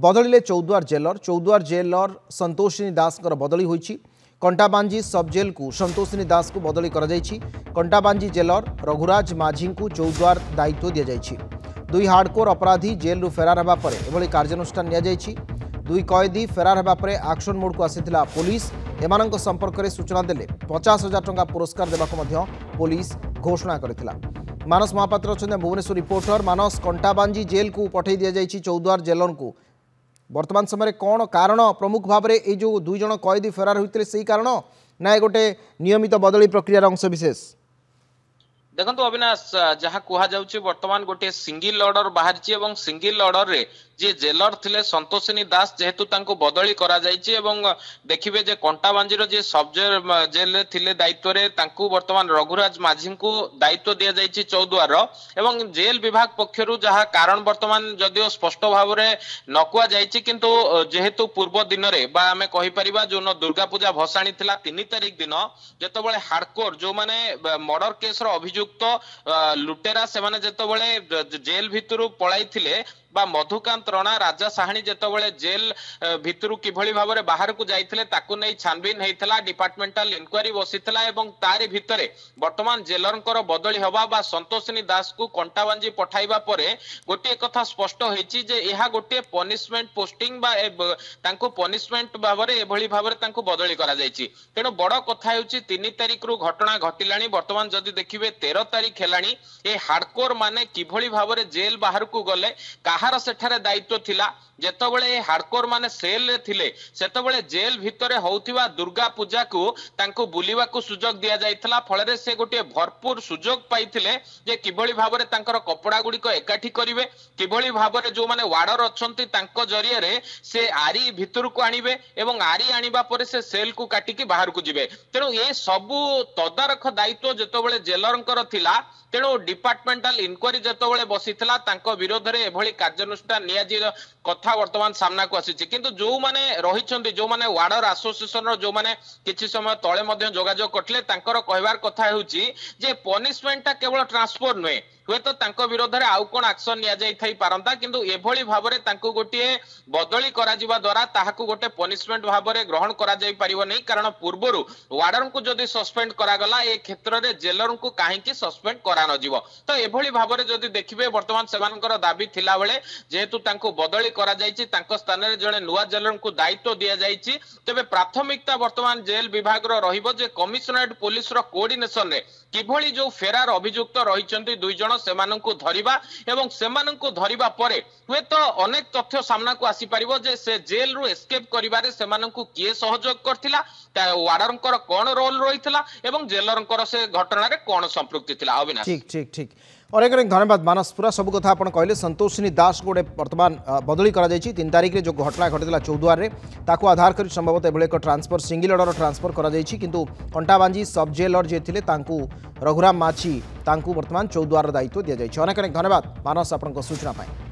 बदलिले चौद्वार जेलर संतोषिनी दास बदली होईछि। कंटाबांजी सब जेल को संतोषिनी दास को बदली कर कंटाबांजी जेलर रघुराज माझी को चौद्वार दायित्व दि जाइछि। दुई हार्डकोर अपराधी जेल फेरार होगा पर एभली कार्यानुष्ठान निया जाइछि। दुई कैदी फेरार होगा पर एक्शन मोड को आसीथिला पुलिस। एमानंक संपर्क में सूचना देले 50,000 टंका पुरस्कार देवाक पुलिस घोषणा करथिला। मानस महापात्र अच्छा भुवनेश्वर रिपोर्टर। मानस, कंटाबांजी जेल को पठै दि जाइछि चौद्वार जेलर को वर्तमान समय कौन कारण प्रमुख भाव में ये जो दुई जन कैदी फेरार होते से कारण ना गोटे नियमित बदली प्रक्रिया अंश विशेष? देखो अविनाश, जहाँ कहुच्छे बर्तमान गोटे सिंगिल ऑर्डर बाहरी और सिंगिल ऑर्डर रे जे जेलर थिले संतोषिनी दास जेहेतु तांको बदली करा जायछि एवं देखिबे जे कंटाबांजीर जे सब जेल रे थिले दायित्व रे तांको वर्तमान रघुराज माझी को दायित्व दिया जायछि चौद्वार एवं जेल विभाग पक्षरु जहाँ कारण वर्तमान जदिओ स्पष्ट भाव में न कुआ जायछि किंतु जेहेतु पूर्व दिन रे बा आमे कहि परिबा जो दुर्गा पूजा भसाणी थिला 3 तारिख दिन जेतबेले हार्डकोर जो माने मर्डर केस रो अभियुक्त लुटेरा से माने जेतबेले जेल भितरु पळाई थिले बा मधुकांत रणा राजा साहानी जेतबेले जेल भितरु किभली भाव में बाहर को जाइथिले ताकु नै छानबीन हेइथला, डिपार्टमेंटल इंक्वायरी बसिथिला एवं तारि भितरे वर्तमान जेलरंकर बदली हवा बा संतोषिनी दास को कंटाबांजी पठाइबा परे गोटे कथा स्पष्ट होइछि जे एहा गोटे पनिशमेंट पोस्टिंग बा तांको पनिशमेंट भाव में एभली भाव में तांको बदली करा जाइछि। तेणु बड़ कथा हेउछि 3 तारिख रु घटना घटिलानी वर्तमान जदि देखिबे 13 तारिख हेलानी ए हार्डकोर माने किभली भाव में जेल बाहर को गले कहार सेठारे दायित्व थिला जेतबेले हार्डकोर माने सेल रे थिले सेतबेले जेल भितरे होउथिबा दुर्गा पूजा को तांको बुलिबा को सुजोग दिया जाइथला। फଳରେ से गोटे भरपूर सुजोग पाइथिले जे किभली भाव में तांकर कपड़ा गुडी को एकाठी करिवे, किभली भाव में जो माने वार्डर अछंती तांको जरिया रे से आरी भितर को आनिबे एवं आरी आनिबा परे से सेल को काटिकी बाहर को जिवे। तेणु ए सबु तदारख दायित्व जेतबेले जेलरंकर थिला तेणु डिपार्टमेंटल इंक्वायरी जेतबेले बसिथिला तांको विरोध रे एभली कार्यानुष्ठान नियाजी कथा वर्तमान सामना को आसी। किंतु जो माने रहिछंती जो माने वार्डर एसोसिएशन रो जो माने किछि समय तळे मध्ये जोगाजोग करथिले तांकर कहबार कथा हेउची जे पनिशमेंट ता केवल ट्रांसफर नहे हुए तो तांको विरोध रे आउ कोन एक्शन निया जाई थाई पारंता किंतु एभली भाव रे तांको गोटे बदली करा जिबा द्वारा ताहाकू गोटे पनिशमेंट भाव रे ग्रहण करा जाई परिबो नै। कारण पूर्वरु वार्डर को जदि सस्पेंड करा गला ए क्षेत्र रे जेलर को काहे कि सस्पेंड करा न जिवो तो एभली भाव रे जदि देखिबे वर्तमान सेमानकर दाबी थिला बेले जेहेतु तांको बदली करा जाईची तांको स्थान रे जणे नुवा जेलर को दायित्व दिया जाईची तबे प्राथमिकता वर्तमान जेल विभाग रो रहिबो जे कमिशनरेट पुलिस रो कोऑर्डिनेशन रे किभली जो फेरार अभियुक्त रहिचंती दुई जण सेमानंकु धरिबा एवं सेमानंकु धरिबा परे हुए तो अनेक तथ्य सामना को आसी परिबो जे से जेल रु एस्केप करिबारे सेमानंकु किए सहयोग करथिला वार्डरंकर कोन रोल रहितला एवं जेलरंकर से घटना रे कोन संपृक्ति थिला। अविनाश ठीक ठीक ठीक और एक धन्यवाद मानस। पूरा सब कथा आपन कहले संतोषिनी दास गोटे वर्तमान बदली करा जायछि 3 तारिख रे जो घटना घटिला चौद्वार रे ताकू आधार कर संभवतः एभले एक ट्रांसफर सिंगल ऑर्डर ट्रांसफर करा जायछि किंतु कंटाबांजी सब जेलर जे थिले तांकू रघुराम माछी तांकू वर्तमान चौद्वार दायित्व दिया जायछि। अनेक धन्यवाद मानस आपन को सूचना पाए।